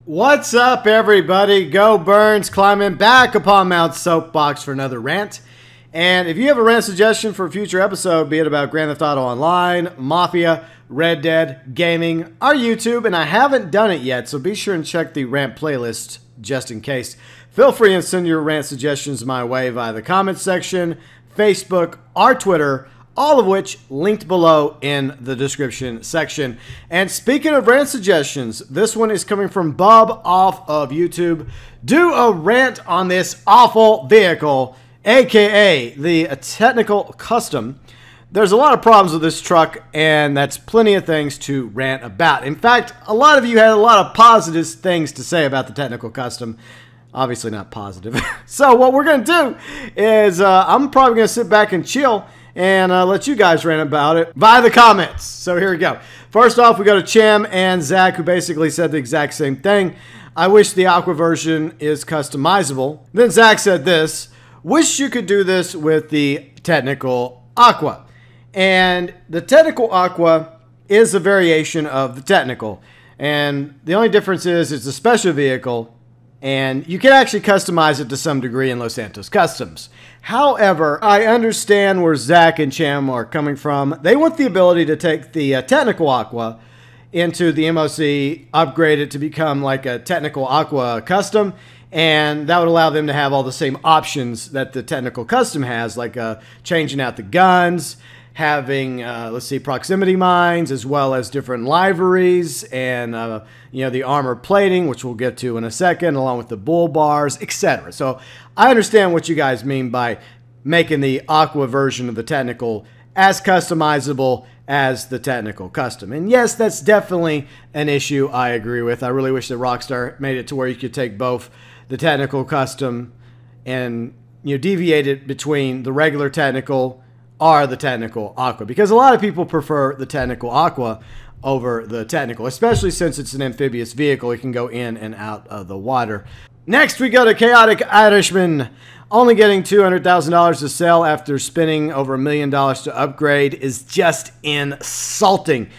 What's up, everybody? GeauxBurns climbing back upon Mount Soapbox for another rant. And if you have a rant suggestion for a future episode, be it about Grand Theft Auto Online, Mafia, Red Dead, gaming, or YouTube, and I haven't done it yet, so be sure and check the rant playlist just in case. Feel free and send your rant suggestions my way via the comments section, Facebook, or Twitter, all of which linked below in the description section. And speaking of rant suggestions, this one is coming from Bub off of YouTube. Do a rant on this awful vehicle, aka the Technical Custom. There's a lot of problems with this truck, and that's plenty of things to rant about. In fact, a lot of you had a lot of positive things to say about the Technical Custom. Obviously not positive. So what we're going to do is I'm probably going to sit back and chill and let you guys rant about it via the comments. So here we go. First off, we go to Cham and Zach, who basically said the exact same thing. I wish the Aqua version is customizable. Then Zach said this: wish you could do this with the Technical Aqua. And the Technical Aqua is a variation of the Technical. And the only difference is it's a special vehicle, and you can actually customize it to some degree in Los Santos Customs. However, I understand where Zach and Cham are coming from. They want the ability to take the Technical Aqua into the MOC, upgrade it to become like a Technical Aqua Custom, and that would allow them to have all the same options that the Technical Custom has, like changing out the guns, having, let's see, proximity mines, as well as different liveries, and, you know, the armor plating, which we'll get to in a second, along with the bull bars, etc. So I understand what you guys mean by making the Aqua version of the Technical as customizable as the Technical Custom. And yes, that's definitely an issue I agree with. I really wish that Rockstar made it to where you could take both the Technical Custom and, you know, deviate it between the regular Technical or the Technical Aqua, because a lot of people prefer the Technical Aqua over the Technical, especially since it's an amphibious vehicle. It can go in and out of the water. Next, we go to Chaotic Irishman. Only getting $200,000 to sell after spending over $1 million to upgrade is just insulting.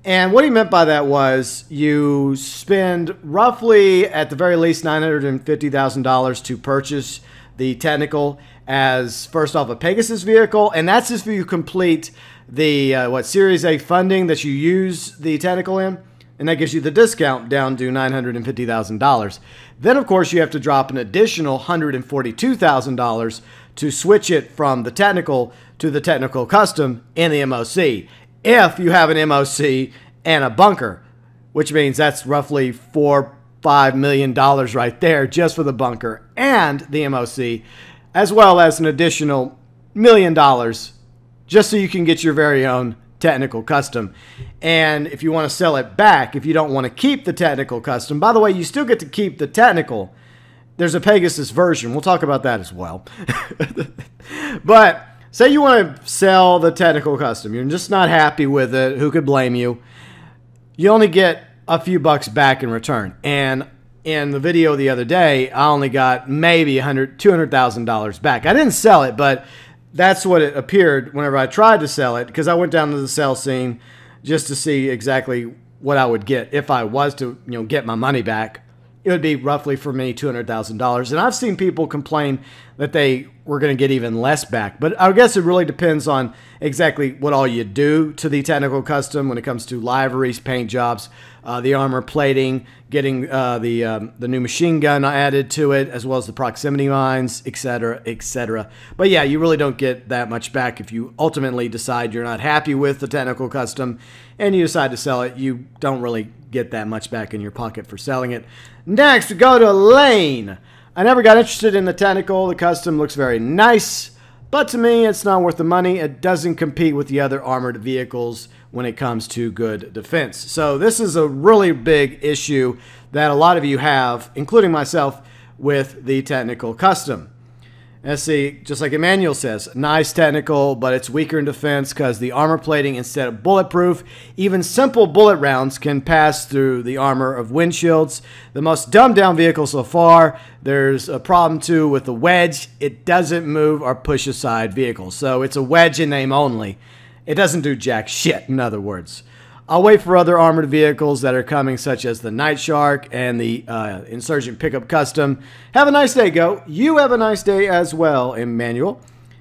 And what he meant by that was you spend roughly, at the very least, $950,000 to purchase the Technical as, first off, a Pegasus vehicle, and that's if you complete the Series A funding that you use the Technical in, and that gives you the discount down to $950,000. Then, of course, you have to drop an additional $142,000 to switch it from the Technical to the Technical Custom in the MOC, if you have an MOC and a bunker, which means that's roughly $4-5 million right there just for the bunker and the MOC, as well as an additional $1 million just so you can get your very own Technical Custom. And if you want to sell it back, if you don't want to keep the Technical Custom, by the way, you still get to keep the Technical. There's a Pegasus version. We'll talk about that as well. But say you want to sell the Technical Custom. You're just not happy with it. Who could blame you? You only get a few bucks back in return. And in the video the other day, I only got maybe $200,000 back. I didn't sell it, but that's what it appeared whenever I tried to sell it, because I went down to the sell scene just to see exactly what I would get if I was to, you know, get my money back. It would be roughly for me $200,000. And I've seen people complain that they were going to get even less back. But I guess it really depends on exactly what all you do to the Technical Custom when it comes to liveries, paint jobs, the armor plating, getting the new machine gun added to it, as well as the proximity mines, etc., etc. But yeah, you really don't get that much back if you ultimately decide you're not happy with the Technical Custom and you decide to sell it. You don't really get that much back in your pocket for selling it. Next, we go to Lane. I never got interested in the Technical. The Custom looks very nice, but to me, it's not worth the money. It doesn't compete with the other armored vehicles when it comes to good defense. So this is a really big issue that a lot of you have, including myself, with the Technical Custom. Let's see, just like Emmanuel says, nice Technical, but it's weaker in defense because the armor plating, instead of bulletproof, even simple bullet rounds can pass through the armor of windshields. The most dumbed down vehicle so far. There's a problem too with the wedge. It doesn't move or push aside vehicles. So it's a wedge in name only. It doesn't do jack shit, in other words. I'll wait for other armored vehicles that are coming, such as the Night Shark and the Insurgent Pickup Custom. Have a nice day, Go. You have a nice day as well, Emmanuel.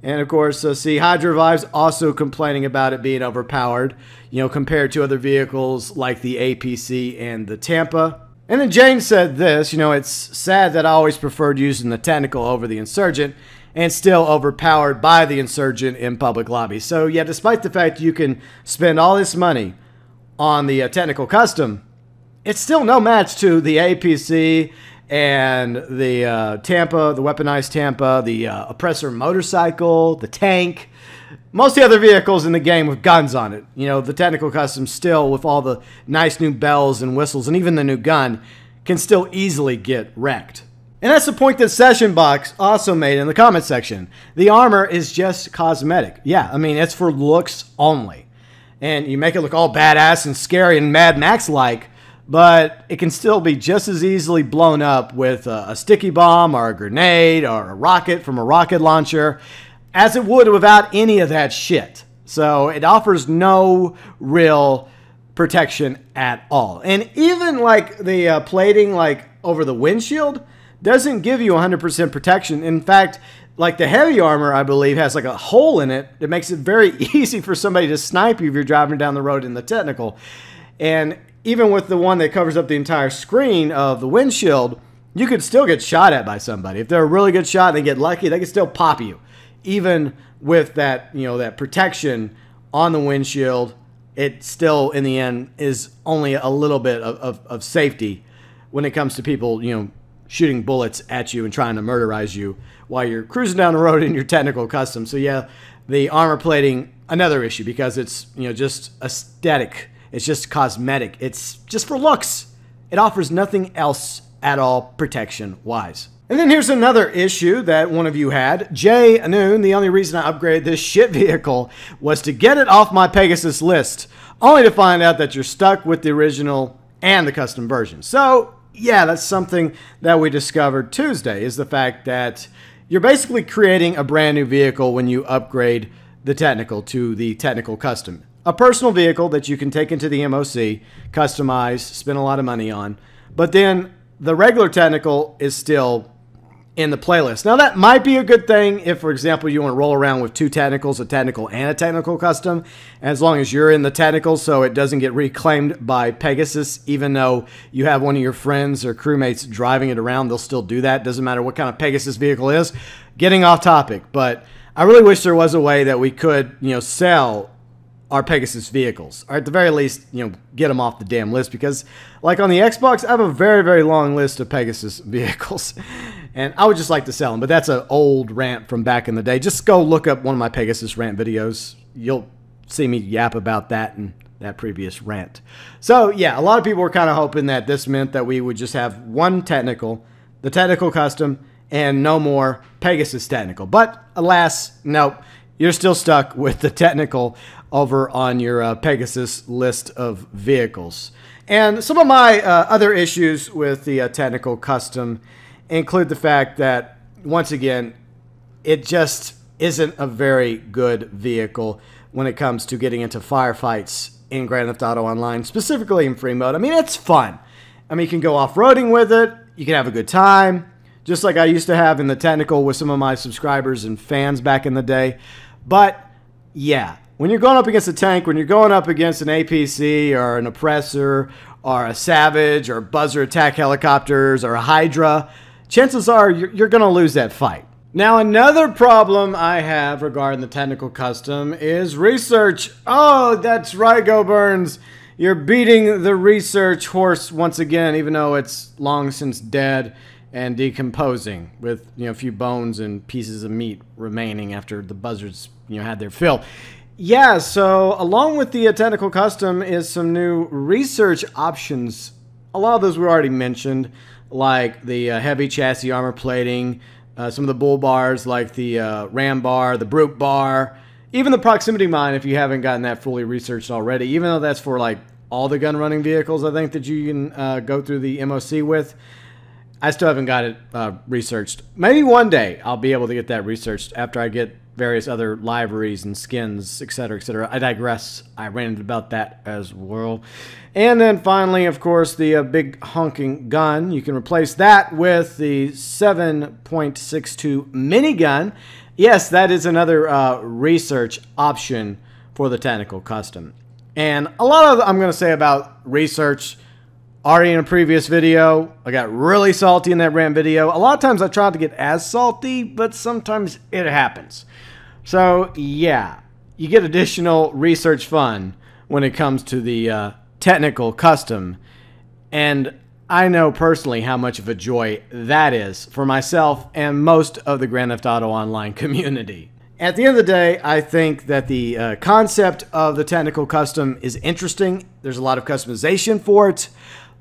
And of course, see, Hydra Vive's also complaining about it being overpowered, compared to other vehicles like the APC and the Tampa. And then Jane said this, it's sad that I always preferred using the Technical over the Insurgent and still overpowered by the Insurgent in public lobbies. So yeah, despite the fact you can spend all this money on the Technical Custom, it's still no match to the APC and the Tampa, the weaponized Tampa, the Oppressor motorcycle, the tank, most of the other vehicles in the game with guns on it. The Technical Custom still, with all the nice new bells and whistles and even the new gun, can still easily get wrecked. And that's the point that Session Box also made in the comment section. The armor is just cosmetic. Yeah, I mean, it's for looks only. And you make it look all badass and scary and Mad Max-like, but it can still be just as easily blown up with a sticky bomb or a grenade or a rocket from a rocket launcher as it would without any of that shit. So it offers no real protection at all. And even like the plating like over the windshield doesn't give you 100% protection. In fact, like the heavy armor, I believe, has like a hole in it that makes it very easy for somebody to snipe you if you're driving down the road in the Technical. And even with the one that covers up the entire screen of the windshield, you could still get shot at by somebody. If they're a really good shot and they get lucky, they can still pop you. Even with that, that protection on the windshield, it still, in the end, is only a little bit of safety when it comes to people, shooting bullets at you and trying to murderize you while you're cruising down the road in your Technical Custom. So yeah, the armor plating, another issue, because it's, just aesthetic. It's just cosmetic. It's just for looks. It offers nothing else at all protection-wise. And then here's another issue that one of you had. Jay Anoon, the only reason I upgraded this shit vehicle was to get it off my Pegasus list, only to find out that you're stuck with the original and the custom version. So yeah, that's something that we discovered Tuesday, is the fact that you're basically creating a brand new vehicle when you upgrade the Technical to the Technical Custom. A personal vehicle that you can take into the MOC, customize, spend a lot of money on, but then the regular Technical is still in the playlist. Now that might be a good thing if, for example, you want to roll around with two Technicals, a Technical and a Technical Custom, as long as you're in the Technical so it doesn't get reclaimed by Pegasus, even though you have one of your friends or crewmates driving it around, they'll still do that. Doesn't matter what kind of Pegasus vehicle it is. Getting off topic, but I really wish there was a way that we could, sell our Pegasus vehicles, or at the very least, get them off the damn list, because like on the Xbox, I have a very, very long list of Pegasus vehicles, and I would just like to sell them, but that's an old rant from back in the day. Just go look up one of my Pegasus rant videos. You'll see me yap about that and that previous rant. So yeah, a lot of people were kind of hoping that this meant that we would just have one Technical, the Technical Custom, and no more Pegasus Technical. But alas, nope. You're still stuck with the Technical over on your Pegasus list of vehicles. And some of my other issues with the Technical Custom include the fact that, once again, it just isn't a very good vehicle when it comes to getting into firefights in Grand Theft Auto Online, specifically in free mode. I mean, it's fun. I mean, you can go off-roading with it. You can have a good time, just like I used to have in the Technical with some of my subscribers and fans back in the day. But yeah, when you're going up against a tank, when you're going up against an APC or an Oppressor or a Savage or Buzzer attack helicopters or a Hydra, chances are you're going to lose that fight. Now, another problem I have regarding the Technical Custom is research. Oh, that's right, GeauxBurns. You're beating the research horse once again, even though it's long since dead and decomposing with, a few bones and pieces of meat remaining after the buzzards, had their fill. Yeah, so along with the Technical Custom is some new research options. A lot of those were already mentioned, like the heavy chassis armor plating, some of the bull bars like the ram bar, the brute bar, even the proximity mine if you haven't gotten that fully researched already, even though that's for like all the gun running vehicles I think that you can go through the MOC with. I still haven't got it researched. Maybe one day I'll be able to get that researched after I get various other liveries and skins, etc., etc. I digress. I ranted about that as well. And then finally, of course, the big honking gun. You can replace that with the 7.62 minigun. Yes, that is another research option for the technical custom. And a lot of I'm going to say about research already in a previous video. I got really salty in that rant video. A lot of times I try not to get as salty, but sometimes it happens. So yeah, you get additional research fun when it comes to the technical custom. And I know personally how much of a joy that is for myself and most of the Grand Theft Auto Online community. At the end of the day, I think that the concept of the technical custom is interesting. There's a lot of customization for it.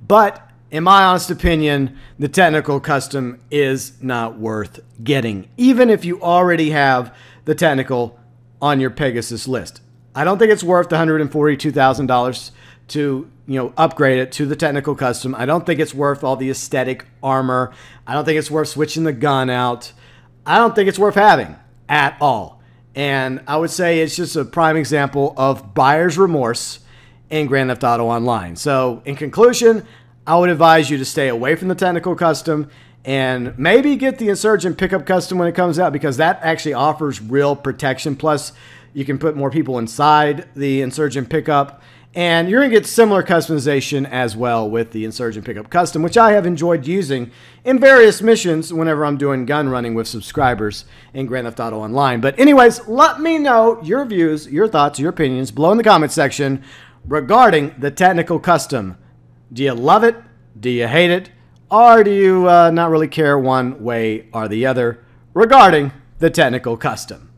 But in my honest opinion, the technical custom is not worth getting, even if you already have the technical on your Pegasus list. I don't think it's worth the $142,000 to, upgrade it to the technical custom. I don't think it's worth all the aesthetic armor. I don't think it's worth switching the gun out. I don't think it's worth having at all. And I would say it's just a prime example of buyer's remorse in Grand Theft Auto Online. So in conclusion, I would advise you to stay away from the technical custom and maybe get the Insurgent pickup custom when it comes out, because that actually offers real protection. Plus, you can put more people inside the Insurgent pickup, and you're going to get similar customization as well with the Insurgent pickup custom, which I have enjoyed using in various missions whenever I'm doing gun running with subscribers in Grand Theft Auto Online. But anyways, let me know your views, your thoughts, your opinions below in the comment section regarding the technical custom. Do you love it? Do you hate it? Or do you not really care one way or the other regarding the technical custom?